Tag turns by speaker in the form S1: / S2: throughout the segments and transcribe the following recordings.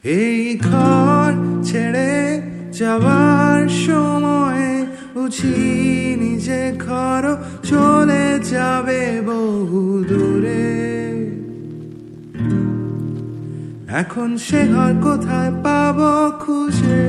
S1: এই ঘর ছেড়ে যাবার সময় বুঝিনি যে ঘর চলে যাবে বহু দূরে। এখন সে ঘর কোথায় পাবো খুঁজে?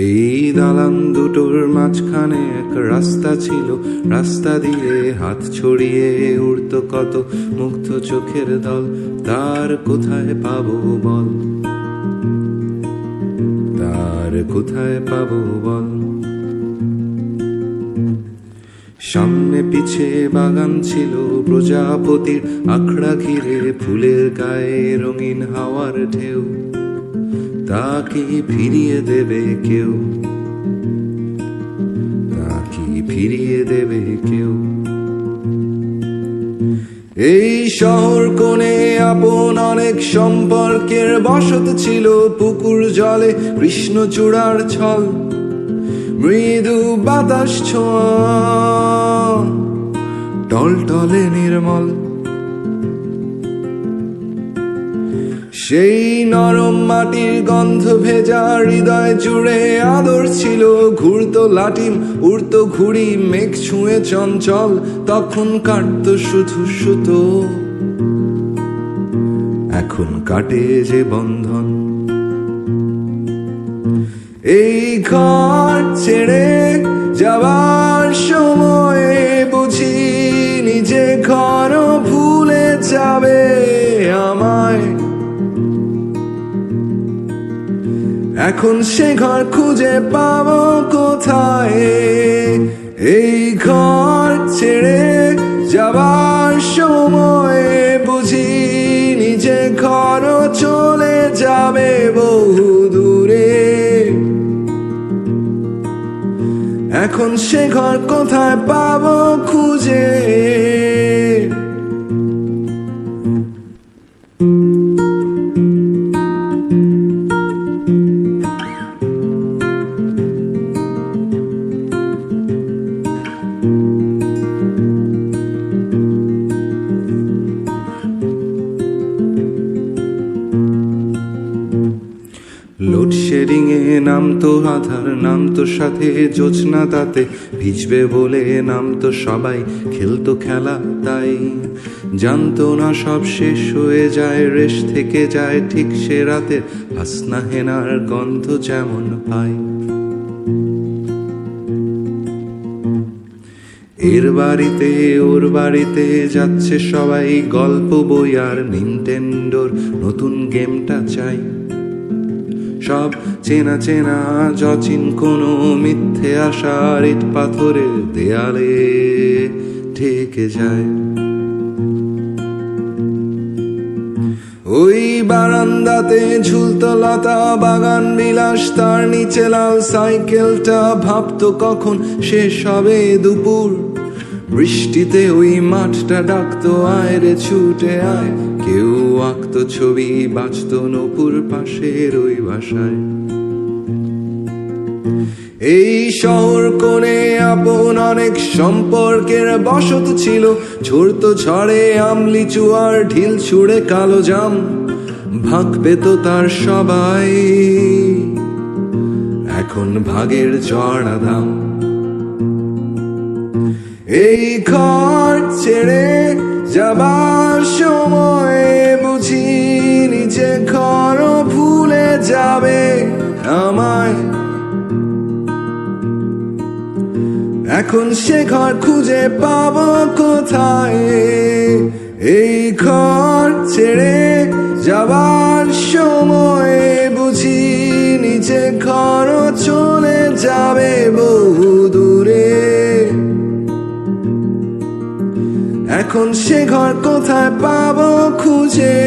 S1: এই দালান দুটোর মাঝখানে এক রাস্তা ছিল, রাস্তা দিয়ে হাত ছড়িয়ে উড়ত কত মুগ্ধ চোখের দল। তার কোথায় পাবো বল, তার কোথায় পাবো বল? সামনে পিছে বাগান ছিল প্রজাপতির, আখড়া ঘিরে ফুলের গায়ে রঙিন হাওয়ার ঢেউ। তাকে ফিরিয়ে দেবে কেউ, তাকে ফিরিয়ে দেবে কেউ? এই শহর কোণে আপন অনেক সম্পর্কের বসত ছিল, পুকুর জলে কৃষ্ণচূড়ার ছল, মৃদু বাতাস ছোঁয়া টলটলে নির্মল। সেই নরম মাটির গন্ধ ভেজা হৃদয় জুড়ে আদর ছিল, ঘুরতো লাটিম উড়তো ঘুড়ি, মেঘ ছুঁয়ে চঞ্চল তখন কাটত শুধু সুতো। এখন কাটে যে বন্ধন। এই ঘর ছেড়ে যাবার সময় বুঝিনি যে ঘর ভুলে যাবে আমায়। এখন সে ঘর খুঁজে পাবো কোথায়? এই ঘর ছেড়ে যাবার সময় বুঝিনি যে ঘর চলে যাবে বহু দূরে। এখন সে ঘর কোথায় পাবো খুঁজে? লোডশেডিং এ নামতো আধার, নামতো সাথে জোছনা, তাতে ভিজবে বলে নামতো সবাই, খেলতো খেলা তাই জানতো না সব শেষ হয়ে যায়, রেশ থেকে যায় ঠিক সে রাতের হাসনা হেনার গন্ধ যেমন পাই। এর বাড়িতে ওর বাড়িতে যাচ্ছে সবাই, গল্প বই আর নিনটেন্ডোর নতুন গেমটা চাই। সব চেনা চেনা যচিন কোনো মিথ্যে আশার ইট পাথরের দেয়ালে ঠেকে যায়। ওই বারান্দাতে ঝুলতো লতা, বাগান বিলাস, তার নিচে লাল সাইকেলটা, ভাবতো কখন শেষ হবে দুপুর। বৃষ্টিতে ওই মাঠটা ডাকতো আয় রে ছুটে আয়, কেউ আঁকতো ছবি বাঁচতো নপুর পাশের ওই বাসায়। এই শহর কোণে আপন অনেক সম্পর্কের বসত ছিল, ঝরতো ঝড়ে আমলিচু আর ঢিল ছুঁড়ে কালো জাম, ভাগ পেত তার সবাই এখন ভাগের চড়া দাম। এই ঘর ছেড়ে যাবার সময় বুঝিনি যে ঘর ভুলে যাবে আমায়। এখন সে ঘর খুঁজে পাবো কোথায়? এই ঘর ছেড়ে যাবার সময় বুঝিনি যে ঘর চলে যাবে বহু দূরে। এখন সে ঘর কোথায় পাবো খুঁজে?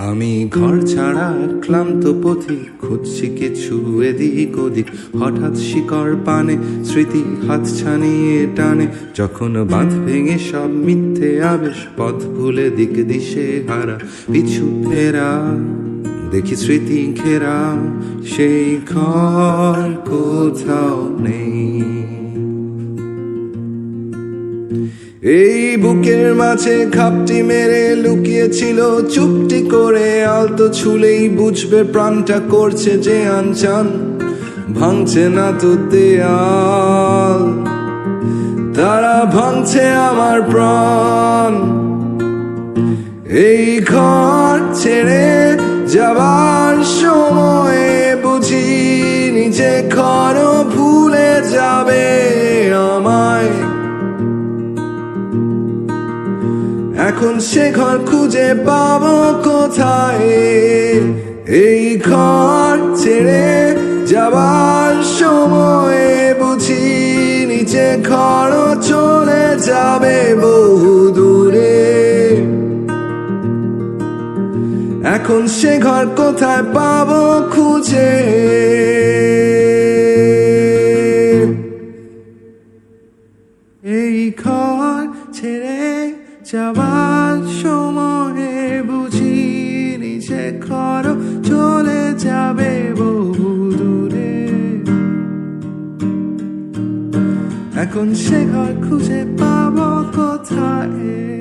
S1: আমি ঘর ছাড়া ক্লান্ত পথিক, খুঁজছি কিছু এদিক ওদিক, হঠাৎ শিকড় পানে স্মৃতি হাত ছানিয়ে টানে। যখন বাঁধ ভেঙে সব মিথ্যে আবেশ, পথ ভুলে দিক দিশে হারা, পিছু ফেরা দেখি স্মৃতি ঘেরা, সেই ঘর কোথাও নেই। এই বুকের মাঝে খাপটি মেরে লুকিয়েছিল চুপটি করে, আলতো ছুলেই বুঝবে প্রাণটা করছে যে আনচান। ভাঙছে না তো দেয়াল, তারা ভাঙছে আমার প্রাণ। এই ঘর ছেড়ে যাবার সময়ে বুঝি নিজে ঘর ভুলে যাবে আমায়। এখন সে ঘর খুঁজে পাবো কোথায়? এই ঘর ছেড়ে যাবার সময়ে বুঝি নিজে ঘর চলে যাবে বহু দূরে। এখন সে ঘর কোথায় পাবো খুঁজে? এই ঘর ছেড়ে যাবার সময়ে বুঝি নিজে ঘর চলে যাবে বহু দূরে। এখন সে ঘর খুঁজে পাবো কোথায়?